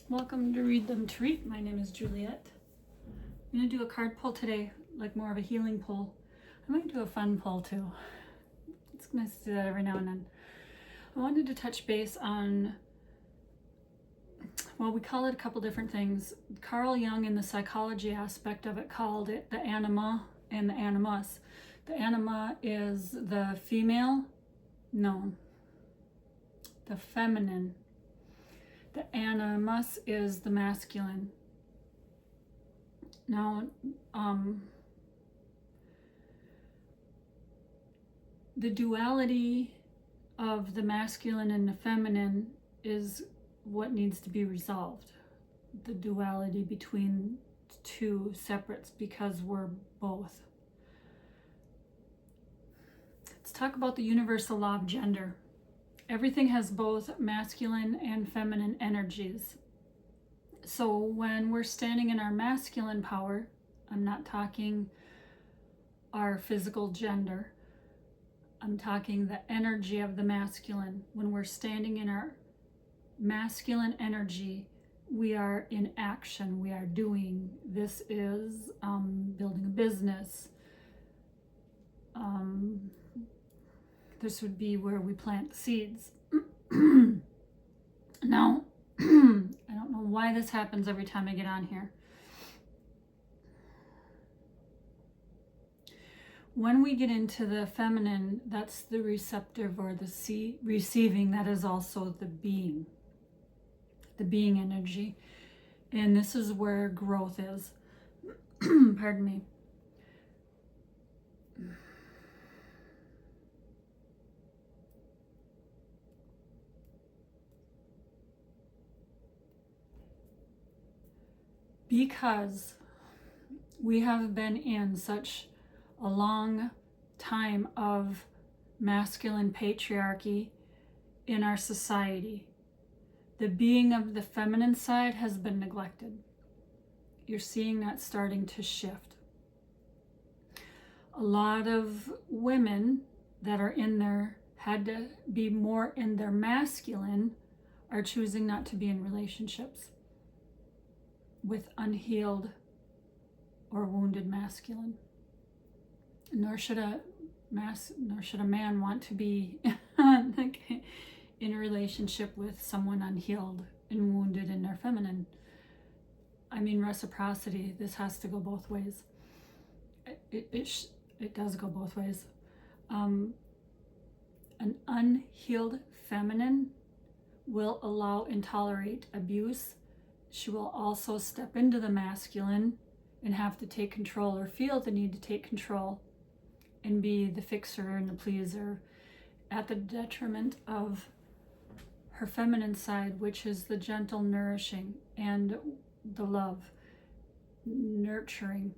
Welcome to Read Them to Read. My name is Juliet. I'm going to do a card pull today, like more of a healing pull. I might do a fun pull too. It's nice to do that every now and then. I wanted to touch base on, well, we call it a couple different things. Carl Jung, in the psychology aspect of it, called it the anima and the animus. The anima is the female, no, the feminine. The animus is the masculine. Now, the duality of the masculine and the feminine is what needs to be resolved. The duality between two separates, because we're both. Let's talk about the universal law of gender. Everything has both masculine and feminine energies. So when we're standing in our masculine power, I'm not talking our physical gender, I'm talking the energy of the masculine. When we're standing in our masculine energy, we are in action, we are doing. This is building a business. This would be where we plant the seeds. Now, I don't know why this happens every time I get on here. When we get into the feminine, that's the receptive or the receiving. That is also the being energy. And this is where growth is. Pardon me. Because we have been in such a long time of masculine patriarchy in our society, the being of the feminine side has been neglected. You're seeing that starting to shift. A lot of women that are in there, had to be more in their masculine, are choosing not to be in relationships with unhealed or wounded masculine. Nor should a man want to be in a relationship with someone unhealed and wounded in their feminine. I mean, reciprocity. This has to go both ways. It does go both ways. An unhealed feminine will allow and tolerate abuse. She will also step into the masculine and have to take control, or feel the need to take control and be the fixer and the pleaser, at the detriment of her feminine side, which is the gentle nourishing and the love, nurturing.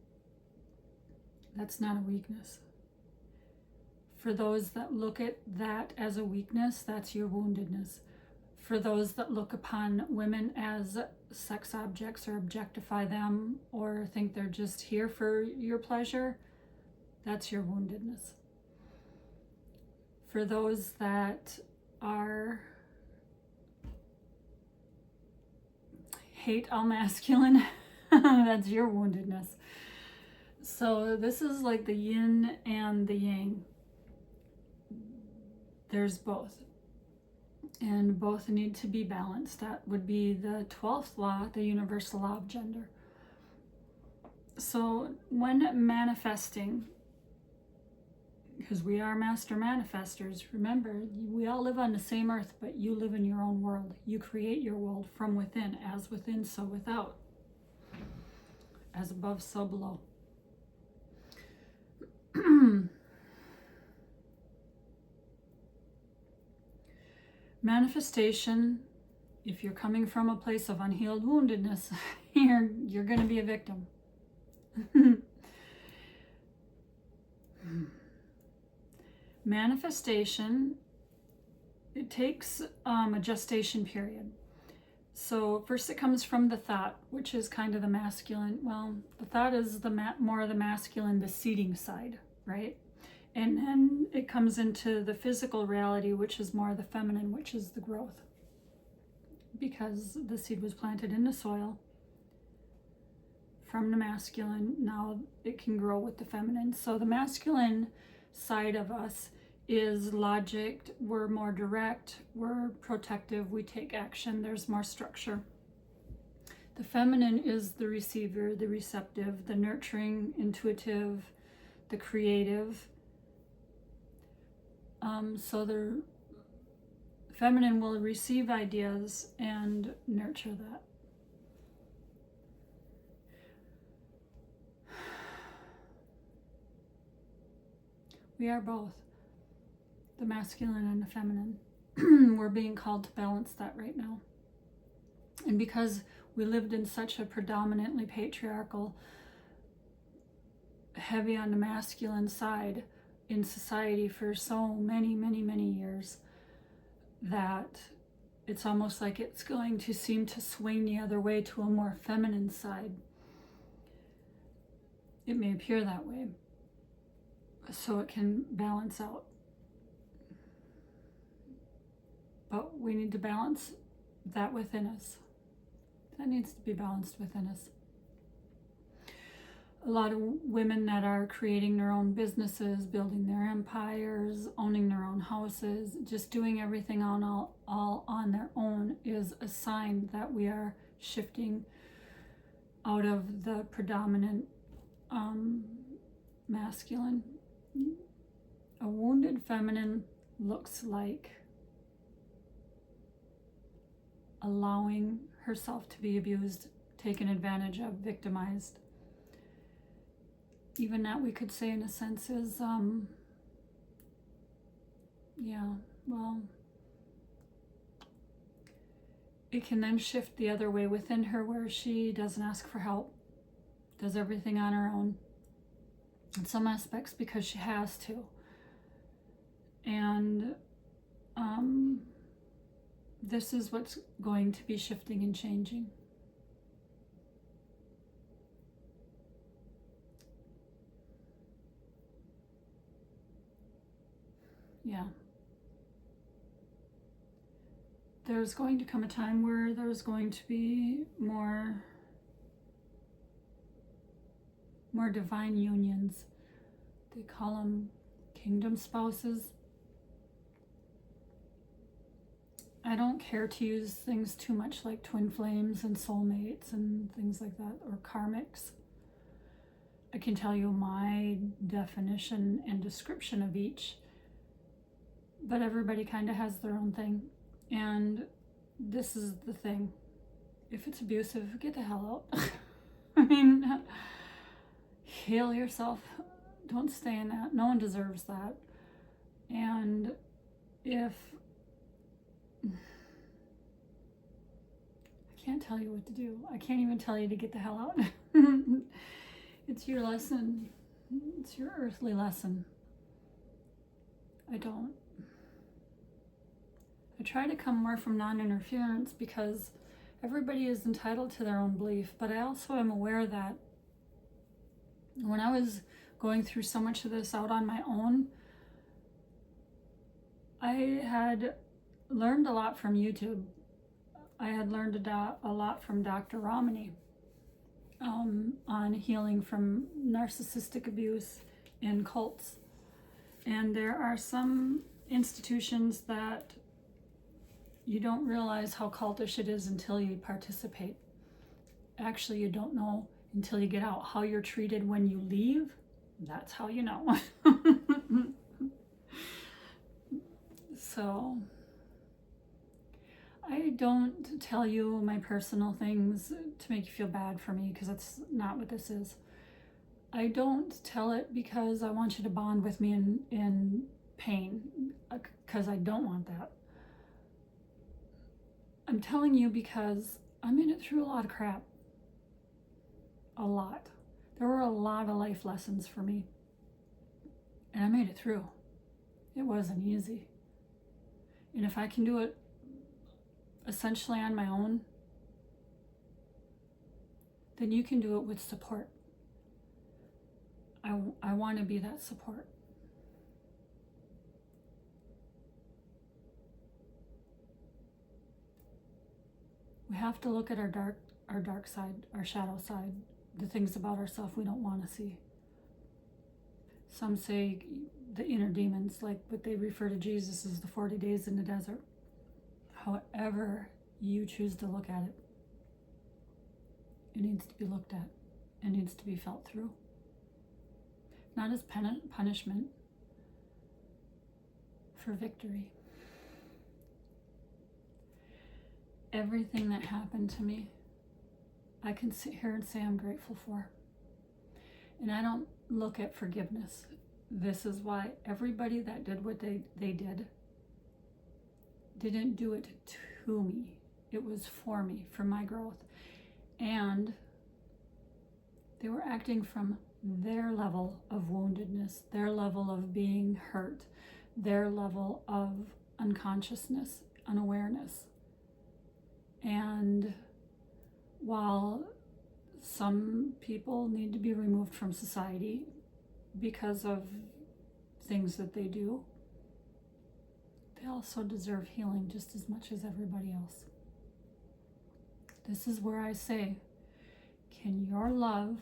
That's not a weakness. For those that look at that as a weakness, that's your woundedness. For those that look upon women as sex objects or objectify them or think they're just here for your pleasure, that's your woundedness. For those that hate all masculine, that's your woundedness. So this is like the yin and the yang. There's both. And both need to be balanced. That would be the 12th law, the universal law of gender. So when manifesting, because we are master manifestors, remember, we all live on the same earth, but you live in your own world. You create your world from within, as within, so without. As above, so below. Manifestation, if you're coming from a place of unhealed woundedness, you're going to be a victim. Manifestation, it takes a gestation period. So first it comes from the thought, which is kind of the masculine. Well, the thought is more of the masculine, the seeding side, right? And then it comes into the physical reality, which is more the feminine, which is the growth. because the seed was planted in the soil from the masculine. Now it can grow with the feminine. So the masculine side of us is logic. We're more direct, we're protective, we take action, there's more structure. The feminine is the receiver, the receptive, the nurturing, intuitive, the creative. So the feminine will receive ideas and nurture that. We are both, the masculine and the feminine. We're being called to balance that right now. And because we lived in such a predominantly patriarchal, heavy on the masculine side in society for so many, many, many years, that it's almost like it's going to seem to swing the other way to a more feminine side. It may appear that way, so it can balance out. But we need to balance that within us. That needs to be balanced within us. A lot of women that are creating their own businesses, building their empires, owning their own houses, just doing everything all on their own is a sign that we are shifting out of the predominant masculine. A wounded feminine looks like allowing herself to be abused, taken advantage of, victimized. Even that, we could say in a sense, is it can then shift the other way within her, where she doesn't ask for help, does everything on her own, in some aspects because she has to. And this is what's going to be shifting and changing. Yeah. There's going to come a time where there's going to be more divine unions. They call them kingdom spouses. I don't care to use things too much like twin flames and soulmates and things like that, or karmics. I can tell you my definition and description of each, but everybody kind of has their own thing. And this is the thing. If it's abusive, get the hell out. I mean, heal yourself. Don't stay in that. No one deserves that. And if I can't tell you what to do. I can't even tell you to get the hell out. It's your lesson. It's your earthly lesson. I try to come more from non-interference because everybody is entitled to their own belief, but I also am aware that when I was going through so much of this out on my own, I had learned a lot from YouTube. I had learned a lot from Dr. Ramani on healing from narcissistic abuse and cults. And there are some institutions that you don't realize how cultish it is until you participate. Actually, you don't know until you get out. How you're treated when you leave, that's how you know. So I don't tell you my personal things to make you feel bad for me, because that's not what this is. I don't tell it because I want you to bond with me in pain, because I don't want that. I'm telling you because I'm in it through a lot of crap. A lot. There were a lot of life lessons for me. And I made it through. It wasn't easy. And if I can do it essentially on my own, then you can do it with support. I want to be that support. We have to look at our dark side, our shadow side, the things about ourselves we don't want to see. Some say the inner demons, like what they refer to Jesus as the 40 days in the desert. However you choose to look at it, it needs to be looked at. It needs to be felt through. Not as punishment, for victory. Everything that happened to me, I can sit here and say I'm grateful for. And I don't look at forgiveness. This is why everybody that did what they did didn't do it to me. It was for me, for my growth. And they were acting from their level of woundedness, their level of being hurt, their level of unconsciousness, unawareness. And while some people need to be removed from society because of things that they do, they also deserve healing just as much as everybody else. This is where I say, can your love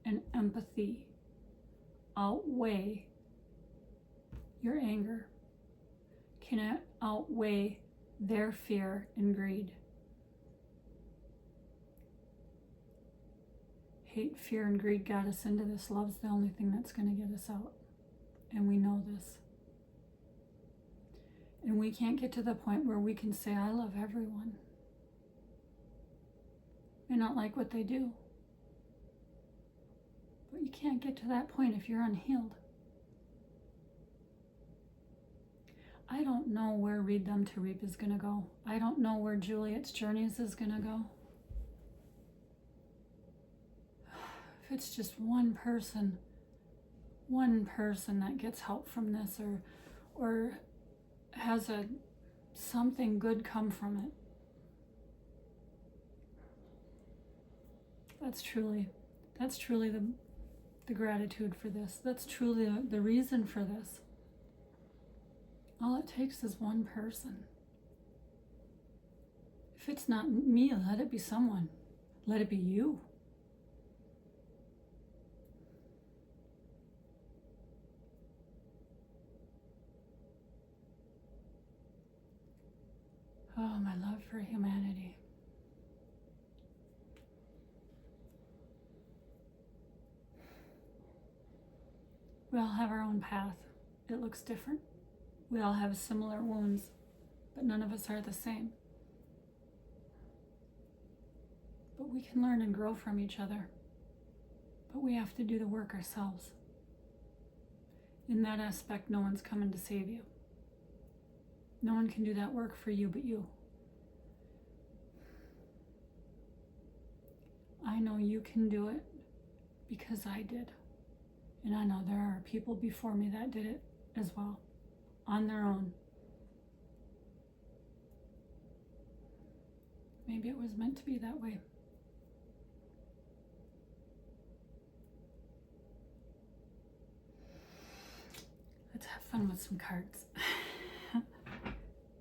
and empathy outweigh your anger? Can it outweigh their fear and greed? Hate, fear, and greed got us into this. Love's the only thing that's going to get us out. And we know this. And we can't get to the point where we can say, I love everyone. May not like what they do. But you can't get to that point if you're unhealed. I don't know where Read Them to Reap is going to go. I don't know where Juliet's Journeys is going to go. If it's just one person that gets help from this or has something good come from it. That's truly the gratitude for this. That's truly the reason for this. All it takes is one person. If it's not me, let it be someone. Let it be you. Oh, my love for humanity. We all have our own path. It looks different. We all have similar wounds, but none of us are the same. But we can learn and grow from each other. But we have to do the work ourselves. In that aspect, no one's coming to save you. No one can do that work for you but you. I know you can do it because I did. And I know there are people before me that did it as well, on their own. Maybe it was meant to be that way. Let's have fun with some cards.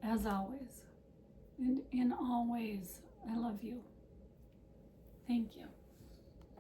As always, and in all ways, I love you. Thank you.